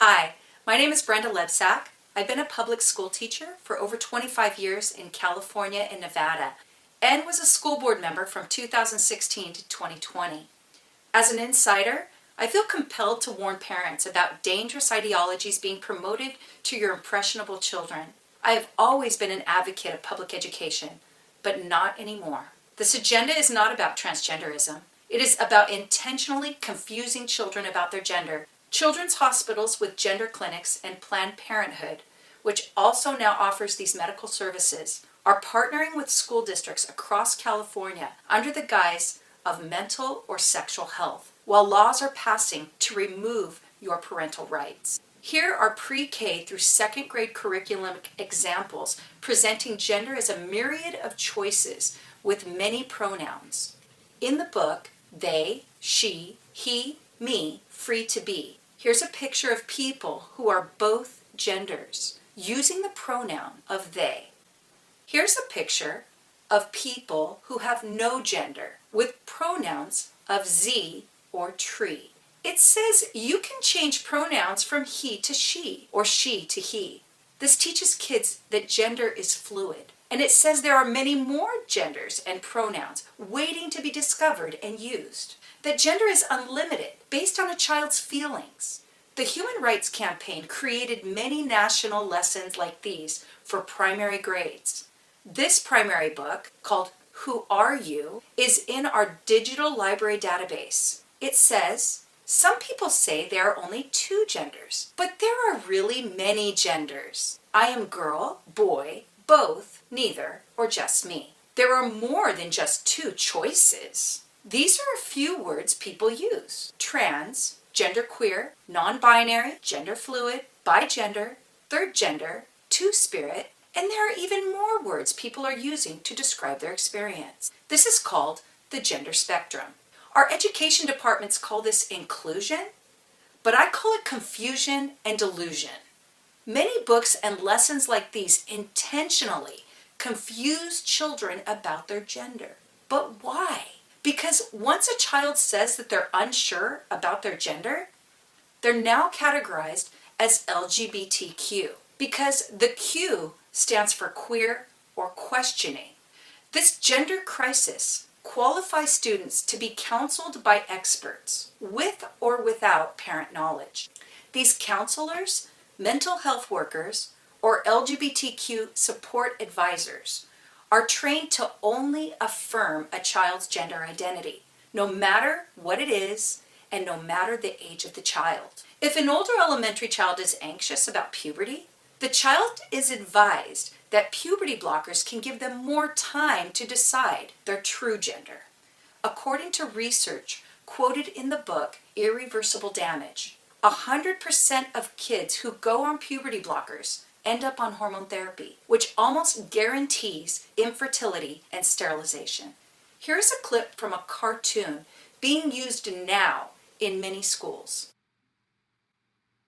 Hi, my name is Brenda Lebsack. I've been a public school teacher for over 25 years in California and Nevada, and was a school board member from 2016 to 2020. As an insider, I feel compelled to warn parents about dangerous ideologies being promoted to your impressionable children. I have always been an advocate of public education, but not anymore. This agenda is not about transgenderism. It is about intentionally confusing children about their gender. Children's hospitals with gender clinics and Planned Parenthood, which also now offers these medical services, are partnering with school districts across California under the guise of mental or sexual health, while laws are passing to remove your parental rights. Here are pre-K through second grade curriculum examples presenting gender as a myriad of choices with many pronouns. In the book, they, she, he, me, free to be. Here's a picture of people who are both genders using the pronoun of they. Here's a picture of people who have no gender with pronouns of z or tree. It says you can change pronouns from he to she or she to he. This teaches kids that gender is fluid, and it says there are many more genders and pronouns waiting to be discovered and used. That gender is unlimited based on a child's feelings. The Human Rights Campaign created many national lessons like these for primary grades. This primary book, called Who Are You?, is in our digital library database. It says, some people say there are only two genders, but there are really many genders. I am girl, boy, both, neither, or just me. There are more than just two choices. These are a few words people use: trans, genderqueer, non-binary, gender fluid, bigender, third gender, two-spirit, and there are even more words people are using to describe their experience. This is called the gender spectrum. Our education departments call this inclusion, but I call it confusion and delusion. Many books and lessons like these intentionally confuse children about their gender. But why? Because once a child says that they're unsure about their gender, they're now categorized as LGBTQ, because the Q stands for queer or questioning. This gender crisis qualifies students to be counseled by experts, with or without parent knowledge. These counselors, mental health workers, or LGBTQ support advisors are trained to only affirm a child's gender identity, no matter what it is and no matter the age of the child. If an older elementary child is anxious about puberty, the child is advised that puberty blockers can give them more time to decide their true gender. According to research quoted in the book Irreversible Damage, 100% of kids who go on puberty blockers end up on hormone therapy, which almost guarantees infertility and sterilization. Here's a clip from a cartoon being used now in many schools.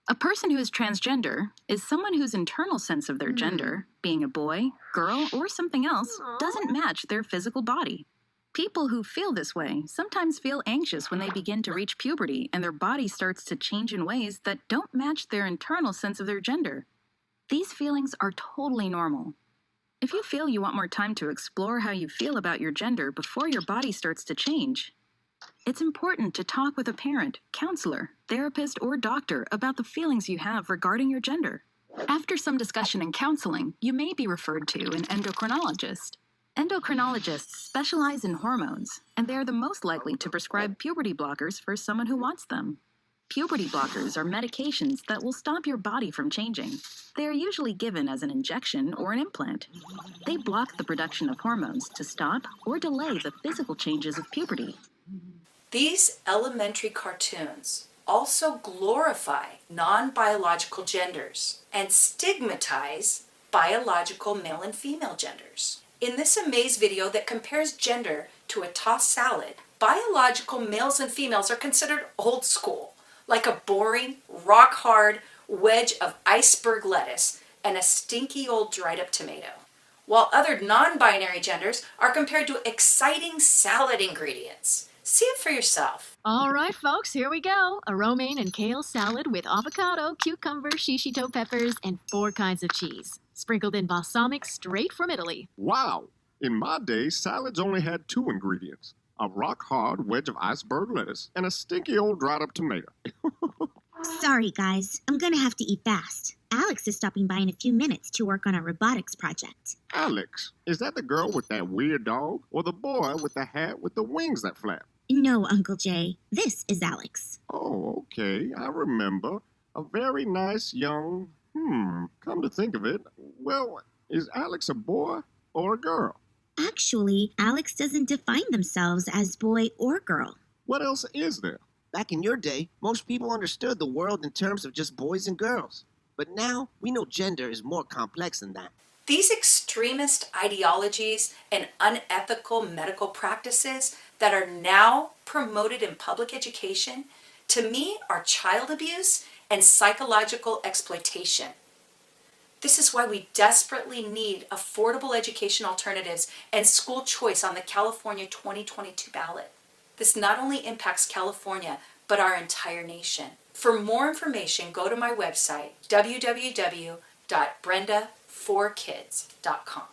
A person who is transgender is someone whose internal sense of their gender, being a boy, girl, or something else, doesn't match their physical body. People who feel this way sometimes feel anxious when they begin to reach puberty and their body starts to change in ways that don't match their internal sense of their gender. These feelings are totally normal. If you feel you want more time to explore how you feel about your gender before your body starts to change, it's important to talk with a parent, counselor, therapist, or doctor about the feelings you have regarding your gender. After some discussion and counseling, you may be referred to an endocrinologist. Endocrinologists specialize in hormones, and they are the most likely to prescribe puberty blockers for someone who wants them. Puberty blockers are medications that will stop your body from changing. They are usually given as an injection or an implant. They block the production of hormones to stop or delay the physical changes of puberty. These elementary cartoons also glorify non-biological genders and stigmatize biological male and female genders. In this Amaze video that compares gender to a tossed salad, biological males and females are considered old school, like a boring, rock-hard wedge of iceberg lettuce and a stinky old dried-up tomato, while other non-binary genders are compared to exciting salad ingredients, See it for yourself. All right, folks, here we go. A romaine and kale salad with avocado, cucumber, shishito peppers, and 4 kinds of cheese. Sprinkled in balsamic straight from Italy. Wow! In my day, salads only had 2 ingredients. A rock-hard wedge of iceberg lettuce and a stinky old dried-up tomato. Sorry, guys. I'm gonna have to eat fast. Alex is stopping by in a few minutes to work on a robotics project. Alex, is that the girl with that weird dog or the boy with the hat with the wings that flap? No, Uncle Jay. This is Alex. Oh, okay, I remember. A very nice young... come to think of it, well, is Alex a boy or a girl? Actually, Alex doesn't define themselves as boy or girl. What else is there? Back in your day, most people understood the world in terms of just boys and girls. But now, we know gender is more complex than that. These extremist ideologies and unethical medical practices that are now promoted in public education, to me, are child abuse and psychological exploitation. This is why we desperately need affordable education alternatives and school choice on the California 2022 ballot. This not only impacts California, but our entire nation. For more information, go to my website, www.brenda4kids.com.